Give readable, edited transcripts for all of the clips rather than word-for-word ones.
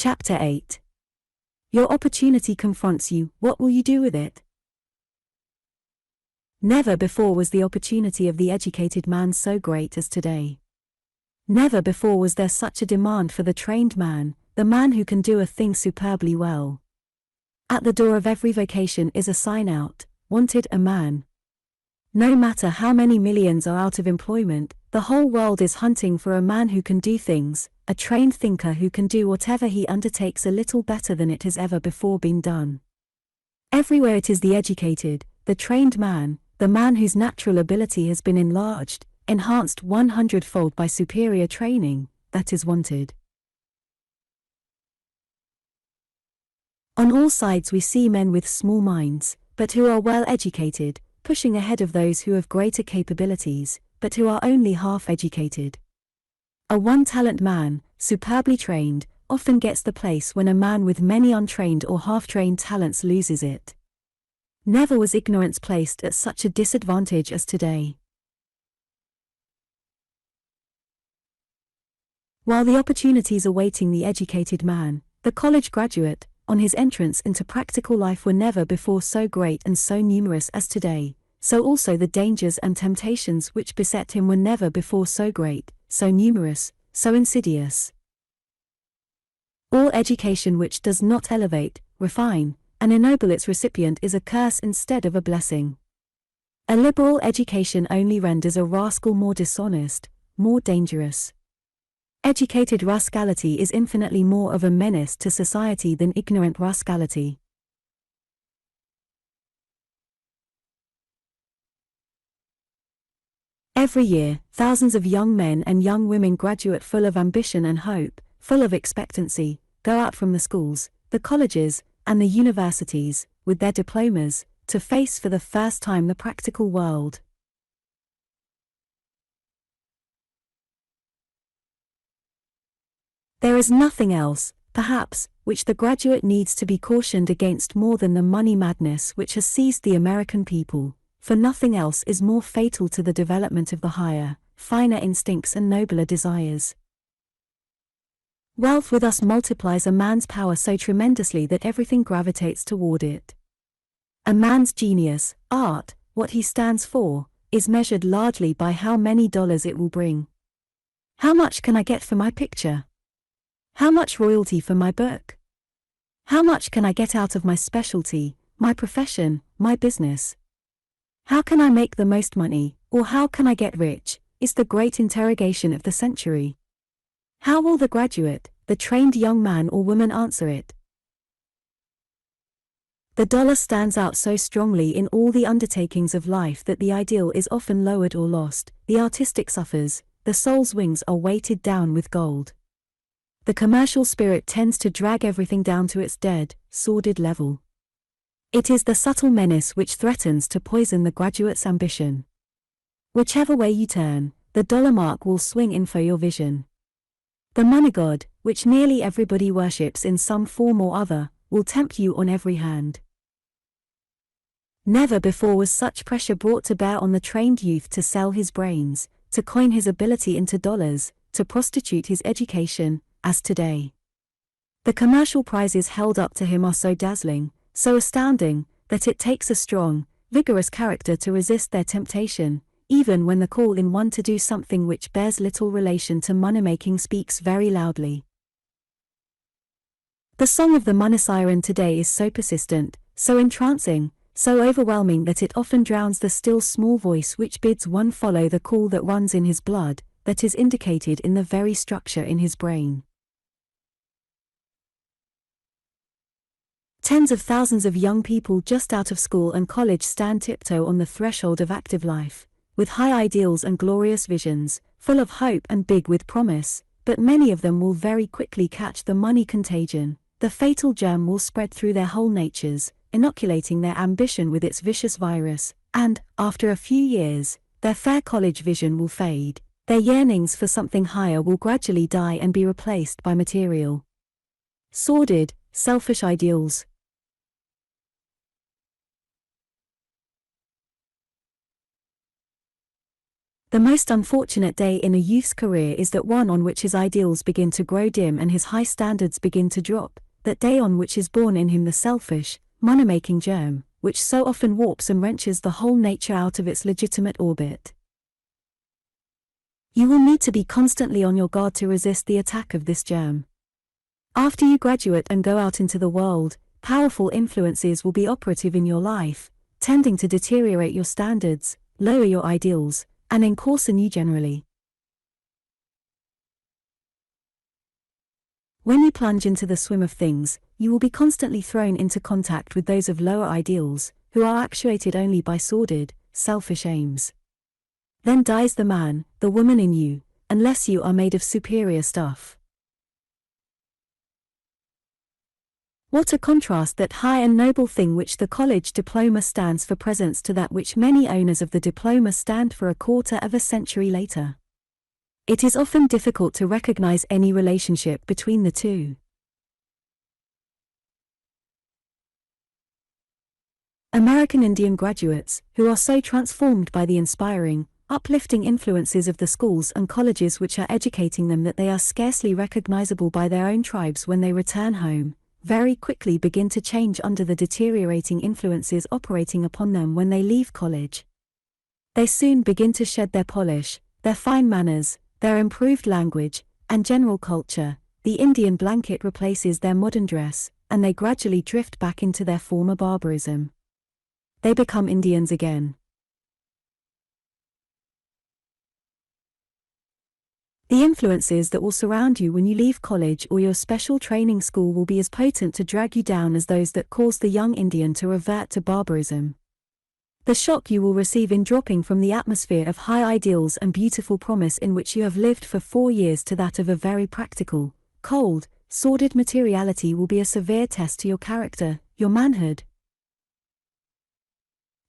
Chapter 8. Your opportunity confronts you, what will you do with it? Never before was the opportunity of the educated man so great as today. Never before was there such a demand for the trained man, the man who can do a thing superbly well. At the door of every vocation is a sign out, "Wanted a man." No matter how many millions are out of employment, the whole world is hunting for a man who can do things, a trained thinker who can do whatever he undertakes a little better than it has ever before been done. Everywhere it is the educated, the trained man, the man whose natural ability has been enlarged, enhanced 100-fold by superior training, that is wanted. On all sides we see men with small minds, but who are well educated, pushing ahead of those who have greater capabilities, but who are only half-educated. A one-talent man, superbly trained, often gets the place when a man with many untrained or half-trained talents loses it. Never was ignorance placed at such a disadvantage as today. While the opportunities awaiting the educated man, the college graduate, on his entrance into practical life were never before so great and so numerous as today, so also the dangers and temptations which beset him were never before so great, so numerous, so insidious. All education which does not elevate, refine, and ennoble its recipient is a curse instead of a blessing. A liberal education only renders a rascal more dishonest, more dangerous. Educated rascality is infinitely more of a menace to society than ignorant rascality. Every year, thousands of young men and young women graduate full of ambition and hope, full of expectancy, go out from the schools, the colleges, and the universities, with their diplomas, to face for the first time the practical world. There is nothing else, perhaps, which the graduate needs to be cautioned against more than the money madness which has seized the American people, for nothing else is more fatal to the development of the higher, finer instincts and nobler desires. Wealth with us multiplies a man's power so tremendously that everything gravitates toward it. A man's genius, art, what he stands for, is measured largely by how many dollars it will bring. How much can I get for my picture? How much royalty for my book? How much can I get out of my specialty, my profession, my business? How can I make the most money, or how can I get rich, is the great interrogation of the century. How will the graduate, the trained young man or woman answer it? The dollar stands out so strongly in all the undertakings of life that the ideal is often lowered or lost, the artistic suffers, the soul's wings are weighted down with gold. The commercial spirit tends to drag everything down to its dead, sordid level. It is the subtle menace which threatens to poison the graduate's ambition. Whichever way you turn, the dollar mark will swing in for your vision. The money god, which nearly everybody worships in some form or other, will tempt you on every hand. Never before was such pressure brought to bear on the trained youth to sell his brains, to coin his ability into dollars, to prostitute his education, as today. The commercial prizes held up to him are so dazzling, so astounding, that it takes a strong, vigorous character to resist their temptation, even when the call in one to do something which bears little relation to money-making speaks very loudly. The song of the money siren today is so persistent, so entrancing, so overwhelming that it often drowns the still small voice which bids one follow the call that runs in his blood, that is indicated in the very structure in his brain. Tens of thousands of young people just out of school and college stand tiptoe on the threshold of active life, with high ideals and glorious visions, full of hope and big with promise, but many of them will very quickly catch the money contagion. The fatal germ will spread through their whole natures, inoculating their ambition with its vicious virus, and, after a few years, their fair college vision will fade, their yearnings for something higher will gradually die and be replaced by material, sordid, selfish ideals. The most unfortunate day in a youth's career is that one on which his ideals begin to grow dim and his high standards begin to drop, that day on which is born in him the selfish, money-making germ, which so often warps and wrenches the whole nature out of its legitimate orbit. You will need to be constantly on your guard to resist the attack of this germ. After you graduate and go out into the world, powerful influences will be operative in your life, tending to deteriorate your standards, lower your ideals, and encoarsen you generally. When you plunge into the swim of things, you will be constantly thrown into contact with those of lower ideals, who are actuated only by sordid, selfish aims. Then dies the man, the woman in you, unless you are made of superior stuff. What a contrast that high and noble thing which the college diploma stands for presents to that which many owners of the diploma stand for a quarter of a century later. It is often difficult to recognize any relationship between the two. American Indian graduates, who are so transformed by the inspiring, uplifting influences of the schools and colleges which are educating them that they are scarcely recognizable by their own tribes when they return home, very quickly begin to change under the deteriorating influences operating upon them when they leave college. They soon begin to shed their polish, their fine manners, their improved language, and general culture. The Indian blanket replaces their modern dress, and they gradually drift back into their former barbarism. They become Indians again. The influences that will surround you when you leave college or your special training school will be as potent to drag you down as those that caused the young Indian to revert to barbarism. The shock you will receive in dropping from the atmosphere of high ideals and beautiful promise in which you have lived for 4 years to that of a very practical, cold, sordid materiality will be a severe test to your character, your manhood.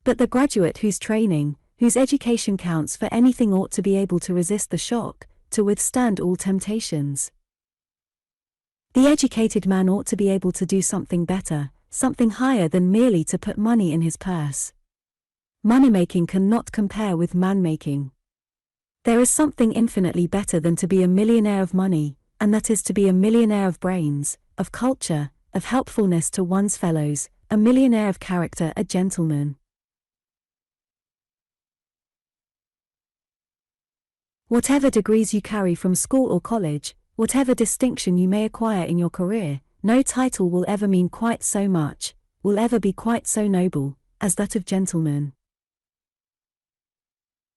But the graduate whose training, whose education counts for anything ought to be able to resist the shock, to withstand all temptations. The educated man ought to be able to do something better, something higher than merely to put money in his purse. Money-making cannot compare with man-making. There is something infinitely better than to be a millionaire of money, and that is to be a millionaire of brains, of culture, of helpfulness to one's fellows, a millionaire of character, a gentleman. Whatever degrees you carry from school or college, whatever distinction you may acquire in your career, no title will ever mean quite so much, will ever be quite so noble, as that of gentleman.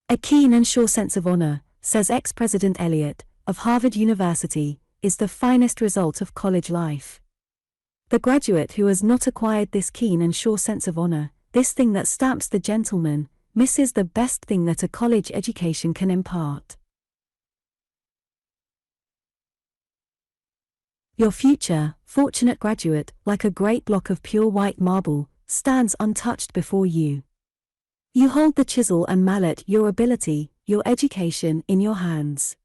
A keen and sure sense of honor, says ex-President Eliot, of Harvard University, is the finest result of college life. The graduate who has not acquired this keen and sure sense of honor, this thing that stamps the gentleman, misses the best thing that a college education can impart. Your future, fortunate graduate, like a great block of pure white marble, stands untouched before you. You hold the chisel and mallet, your ability, your education, in your hands.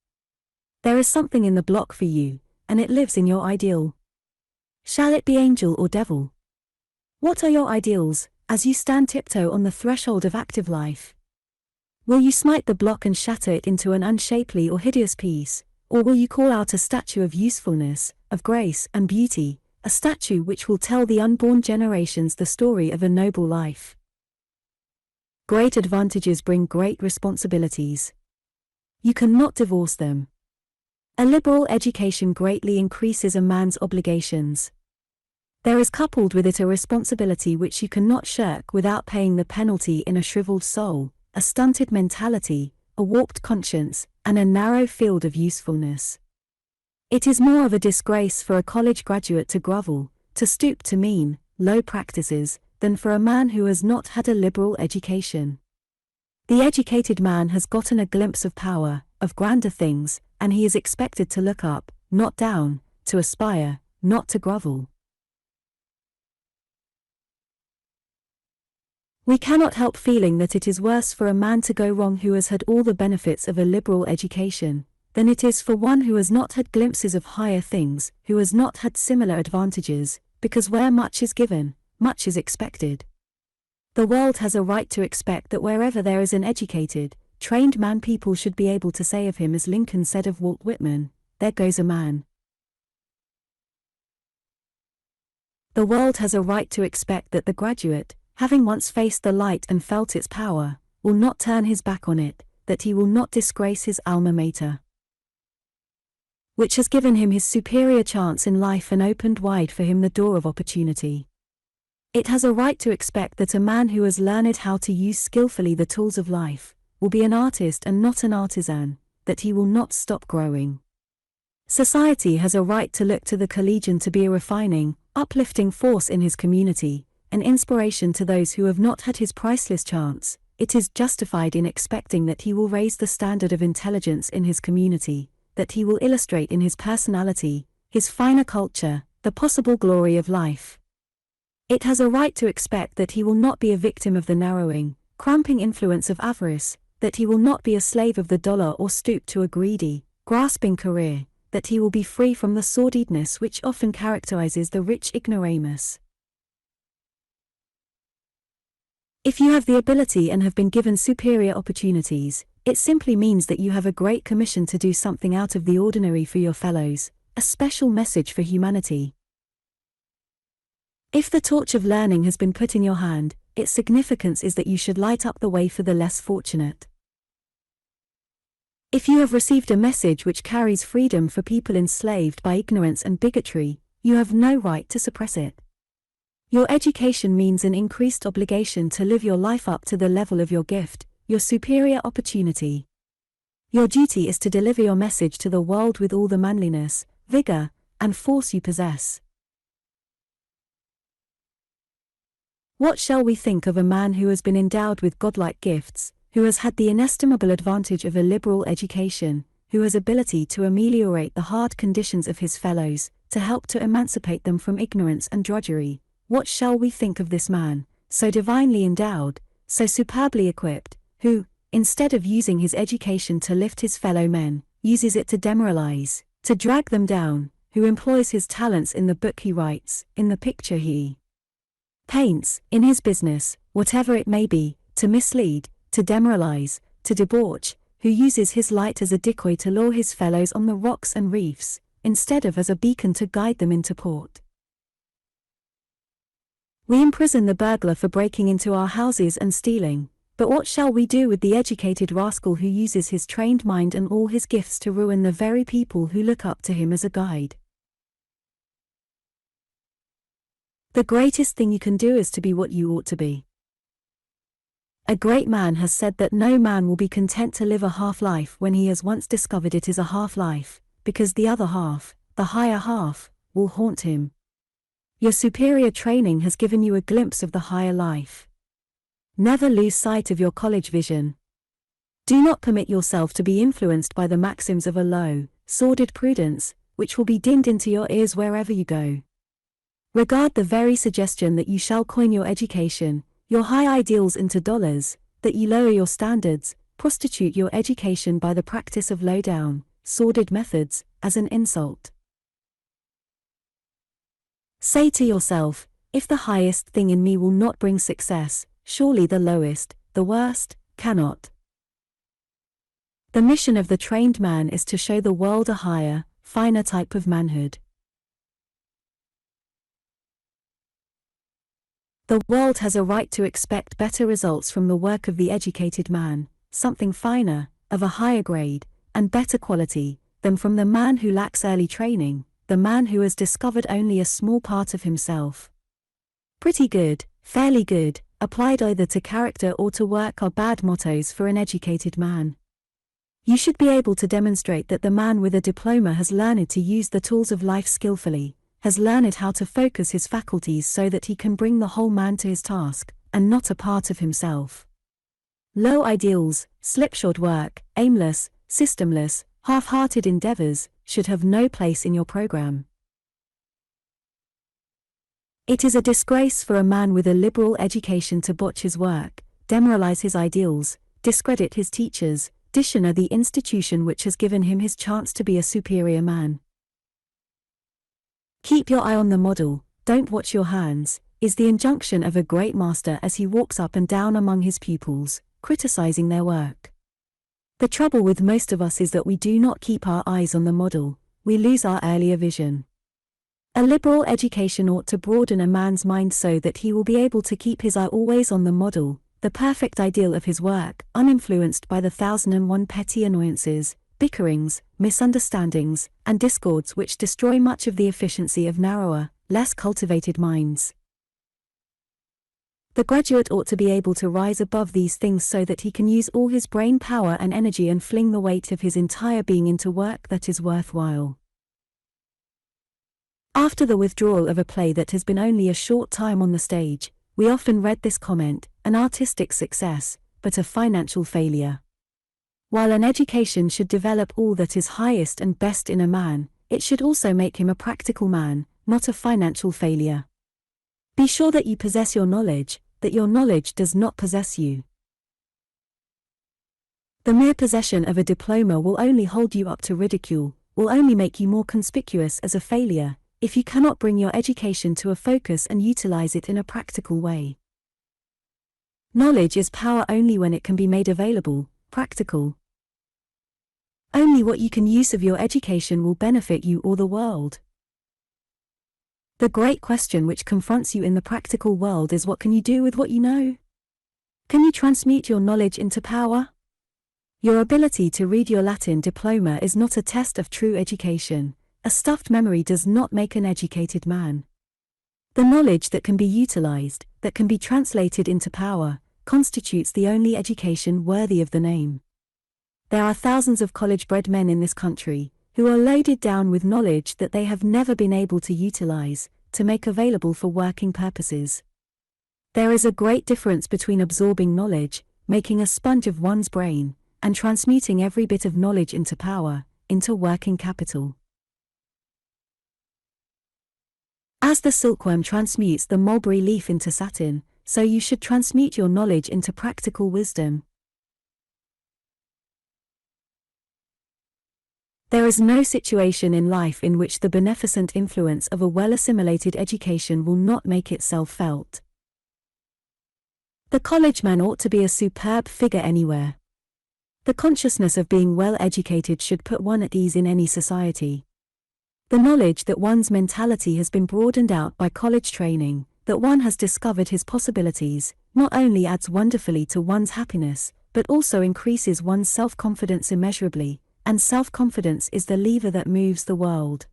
There is something in the block for you, and it lives in your ideal. Shall it be angel or devil? What are your ideals, as you stand tiptoe on the threshold of active life? Will you smite the block and shatter it into an unshapely or hideous piece, or will you call out a statue of usefulness, of grace and beauty, a statue which will tell the unborn generations the story of a noble life? Great advantages bring great responsibilities. You cannot divorce them. A liberal education greatly increases a man's obligations. There is coupled with it a responsibility which you cannot shirk without paying the penalty in a shriveled soul, a stunted mentality, a warped conscience, and a narrow field of usefulness. It is more of a disgrace for a college graduate to grovel, to stoop to mean, low practices, than for a man who has not had a liberal education. The educated man has gotten a glimpse of power, of grander things, and he is expected to look up, not down, to aspire, not to grovel. We cannot help feeling that it is worse for a man to go wrong who has had all the benefits of a liberal education, than it is for one who has not had glimpses of higher things, who has not had similar advantages, because where much is given, much is expected. The world has a right to expect that wherever there is an educated, trained man people should be able to say of him as Lincoln said of Walt Whitman, "There goes a man." The world has a right to expect that the graduate, having once faced the light and felt its power, will not turn his back on it, that he will not disgrace his alma mater, which has given him his superior chance in life and opened wide for him the door of opportunity. It has a right to expect that a man who has learned how to use skillfully the tools of life, will be an artist and not an artisan, that he will not stop growing. Society has a right to look to the collegian to be a refining, uplifting force in his community, an inspiration to those who have not had his priceless chance. It is justified in expecting that he will raise the standard of intelligence in his community, that he will illustrate in his personality, his finer culture, the possible glory of life. It has a right to expect that he will not be a victim of the narrowing, cramping influence of avarice, that he will not be a slave of the dollar or stoop to a greedy, grasping career, that he will be free from the sordidness which often characterizes the rich ignoramus. If you have the ability and have been given superior opportunities, it simply means that you have a great commission to do something out of the ordinary for your fellows, a special message for humanity. If the torch of learning has been put in your hand, its significance is that you should light up the way for the less fortunate. If you have received a message which carries freedom for people enslaved by ignorance and bigotry, you have no right to suppress it. Your education means an increased obligation to live your life up to the level of your gift, your superior opportunity. Your duty is to deliver your message to the world with all the manliness, vigor, and force you possess. What shall we think of a man who has been endowed with godlike gifts, who has had the inestimable advantage of a liberal education, who has ability to ameliorate the hard conditions of his fellows, to help to emancipate them from ignorance and drudgery? What shall we think of this man, so divinely endowed, so superbly equipped, who, instead of using his education to lift his fellow men, uses it to demoralize, to drag them down, who employs his talents in the book he writes, in the picture he paints, in his business, whatever it may be, to mislead, to demoralize, to debauch, who uses his light as a decoy to lure his fellows on the rocks and reefs, instead of as a beacon to guide them into port? We imprison the burglar for breaking into our houses and stealing, but what shall we do with the educated rascal who uses his trained mind and all his gifts to ruin the very people who look up to him as a guide? The greatest thing you can do is to be what you ought to be. A great man has said that no man will be content to live a half-life when he has once discovered it is a half-life, because the other half, the higher half, will haunt him. Your superior training has given you a glimpse of the higher life. Never lose sight of your college vision. Do not permit yourself to be influenced by the maxims of a low, sordid prudence, which will be dinned into your ears wherever you go. Regard the very suggestion that you shall coin your education, your high ideals into dollars, that you lower your standards, prostitute your education by the practice of low-down, sordid methods, as an insult. Say to yourself, if the highest thing in me will not bring success, surely the lowest, the worst, cannot. The mission of the trained man is to show the world a higher, finer type of manhood. The world has a right to expect better results from the work of the educated man, something finer, of a higher grade, and better quality, than from the man who lacks early training, the man who has discovered only a small part of himself. Pretty good, fairly good, applied either to character or to work are bad mottos for an educated man. You should be able to demonstrate that the man with a diploma has learned to use the tools of life skillfully, has learned how to focus his faculties so that he can bring the whole man to his task, and not a part of himself. Low ideals, slipshod work, aimless, systemless, half-hearted endeavors, should have no place in your program. It is a disgrace for a man with a liberal education to botch his work, demoralize his ideals, discredit his teachers, dishonor the institution which has given him his chance to be a superior man. Keep your eye on the model, don't watch your hands, is the injunction of a great master as he walks up and down among his pupils, criticizing their work. The trouble with most of us is that we do not keep our eyes on the model, we lose our earlier vision. A liberal education ought to broaden a man's mind so that he will be able to keep his eye always on the model, the perfect ideal of his work, uninfluenced by the 1001 petty annoyances, bickerings, misunderstandings, and discords which destroy much of the efficiency of narrower, less cultivated minds. The graduate ought to be able to rise above these things so that he can use all his brain power and energy and fling the weight of his entire being into work that is worthwhile. After the withdrawal of a play that has been only a short time on the stage, we often read this comment: an artistic success, but a financial failure. While an education should develop all that is highest and best in a man, it should also make him a practical man, not a financial failure. Be sure that you possess your knowledge, that your knowledge does not possess you. The mere possession of a diploma will only hold you up to ridicule, will only make you more conspicuous as a failure, if you cannot bring your education to a focus and utilize it in a practical way. Knowledge is power only when it can be made available, practical. Only what you can use of your education will benefit you or the world. The great question which confronts you in the practical world is, what can you do with what you know? Can you transmute your knowledge into power? Your ability to read your Latin diploma is not a test of true education. A stuffed memory does not make an educated man. The knowledge that can be utilized, that can be translated into power, constitutes the only education worthy of the name. There are thousands of college-bred men in this country, who are loaded down with knowledge that they have never been able to utilize, to make available for working purposes. There is a great difference between absorbing knowledge, making a sponge of one's brain, and transmuting every bit of knowledge into power, into working capital. As the silkworm transmutes the mulberry leaf into satin, so you should transmute your knowledge into practical wisdom. There is no situation in life in which the beneficent influence of a well-assimilated education will not make itself felt. The college man ought to be a superb figure anywhere. The consciousness of being well educated should put one at ease in any society. The knowledge that one's mentality has been broadened out by college training, that one has discovered his possibilities, not only adds wonderfully to one's happiness, but also increases one's self-confidence immeasurably, and self-confidence is the lever that moves the world.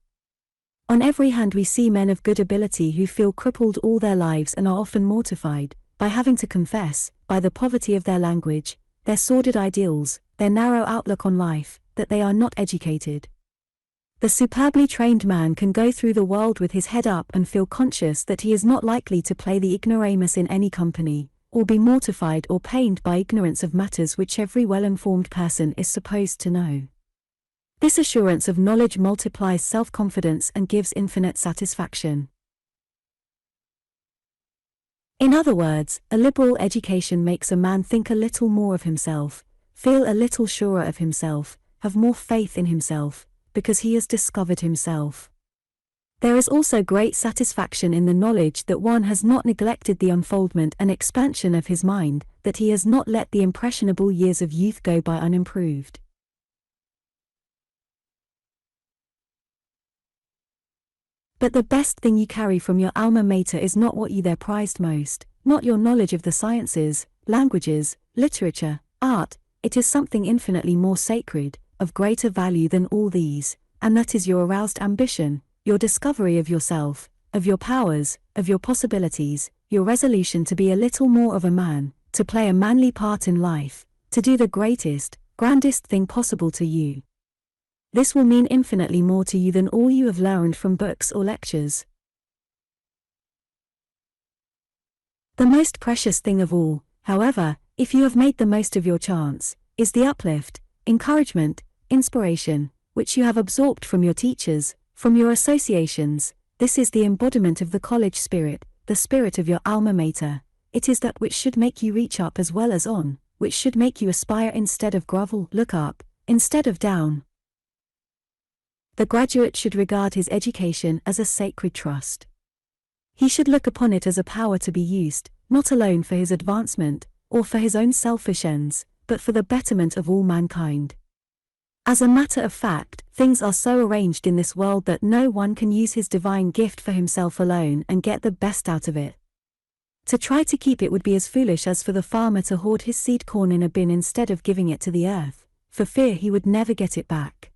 On every hand we see men of good ability who feel crippled all their lives and are often mortified, by having to confess, by the poverty of their language, their sordid ideals, their narrow outlook on life, that they are not educated. The superbly trained man can go through the world with his head up and feel conscious that he is not likely to play the ignoramus in any company, or be mortified or pained by ignorance of matters which every well-informed person is supposed to know. This assurance of knowledge multiplies self-confidence and gives infinite satisfaction. In other words, a liberal education makes a man think a little more of himself, feel a little surer of himself, have more faith in himself, because he has discovered himself. There is also great satisfaction in the knowledge that one has not neglected the unfoldment and expansion of his mind, that he has not let the impressionable years of youth go by unimproved. But the best thing you carry from your alma mater is not what you there prized most, not your knowledge of the sciences, languages, literature, art. It is something infinitely more sacred, of greater value than all these, and that is your aroused ambition, your discovery of yourself, of your powers, of your possibilities, your resolution to be a little more of a man, to play a manly part in life, to do the greatest, grandest thing possible to you. This will mean infinitely more to you than all you have learned from books or lectures. The most precious thing of all, however, if you have made the most of your chance, is the uplift, encouragement, inspiration, which you have absorbed from your teachers, from your associations. This is the embodiment of the college spirit, the spirit of your alma mater. It is that which should make you reach up as well as on, which should make you aspire instead of grovel, look up, instead of down. The graduate should regard his education as a sacred trust. He should look upon it as a power to be used, not alone for his advancement, or for his own selfish ends, but for the betterment of all mankind. As a matter of fact, things are so arranged in this world that no one can use his divine gift for himself alone and get the best out of it. To try to keep it would be as foolish as for the farmer to hoard his seed corn in a bin instead of giving it to the earth, for fear he would never get it back.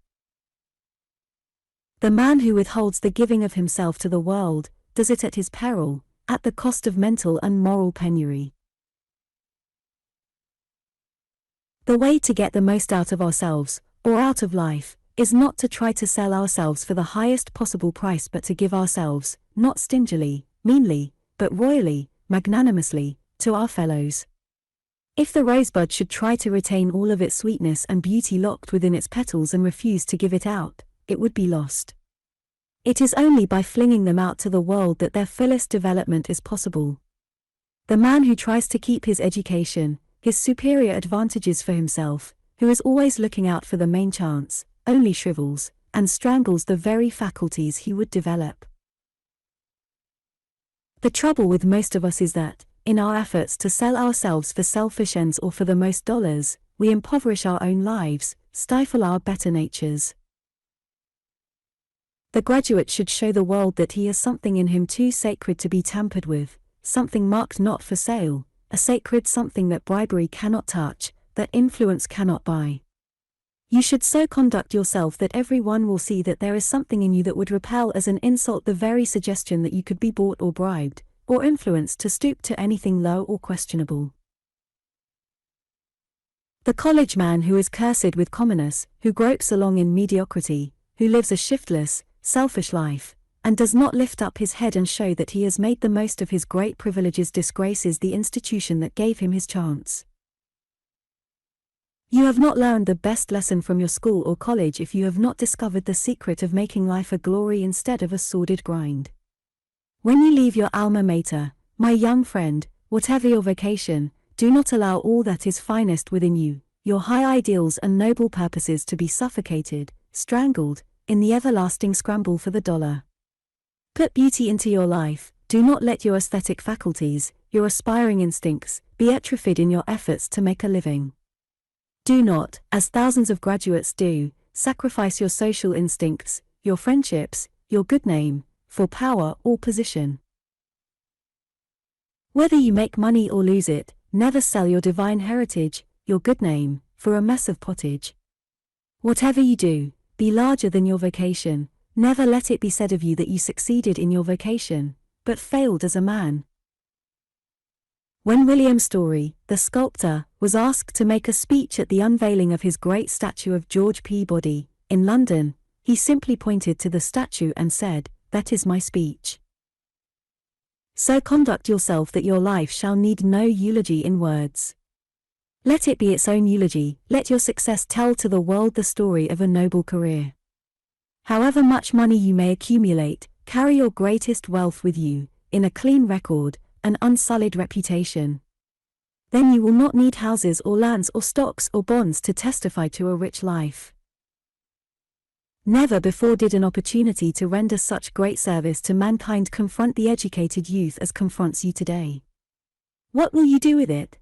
The man who withholds the giving of himself to the world, does it at his peril, at the cost of mental and moral penury. The way to get the most out of ourselves, or out of life, is not to try to sell ourselves for the highest possible price but to give ourselves, not stingily, meanly, but royally, magnanimously, to our fellows. If the rosebud should try to retain all of its sweetness and beauty locked within its petals and refuse to give it out, it would be lost. It is only by flinging them out to the world that their fullest development is possible. The man who tries to keep his education, his superior advantages for himself, who is always looking out for the main chance, only shrivels and strangles the very faculties he would develop. The trouble with most of us is that, in our efforts to sell ourselves for selfish ends or for the most dollars, we impoverish our own lives, stifle our better natures. The graduate should show the world that he has something in him too sacred to be tampered with, something marked not for sale, a sacred something that bribery cannot touch, that influence cannot buy. You should so conduct yourself that everyone will see that there is something in you that would repel as an insult the very suggestion that you could be bought or bribed, or influenced to stoop to anything low or questionable. The college man who is cursed with commoners, who gropes along in mediocrity, who lives a shiftless, selfish life, and does not lift up his head and show that he has made the most of his great privileges disgraces the institution that gave him his chance. You have not learned the best lesson from your school or college if you have not discovered the secret of making life a glory instead of a sordid grind. When you leave your alma mater, my young friend, whatever your vocation, do not allow all that is finest within you, your high ideals and noble purposes to be suffocated, strangled, in the everlasting scramble for the dollar. Put beauty into your life, do not let your aesthetic faculties, your aspiring instincts, be atrophied in your efforts to make a living. Do not, as thousands of graduates do, sacrifice your social instincts, your friendships, your good name, for power or position. Whether you make money or lose it, never sell your divine heritage, your good name, for a mess of pottage. Whatever you do, be larger than your vocation, never let it be said of you that you succeeded in your vocation, but failed as a man. When William Story, the sculptor, was asked to make a speech at the unveiling of his great statue of George Peabody, in London, he simply pointed to the statue and said, "That is my speech." So conduct yourself that your life shall need no eulogy in words. Let it be its own eulogy, let your success tell to the world the story of a noble career. However much money you may accumulate, carry your greatest wealth with you, in a clean record, an unsullied reputation. Then you will not need houses or lands or stocks or bonds to testify to a rich life. Never before did an opportunity to render such great service to mankind confront the educated youth as confronts you today. What will you do with it?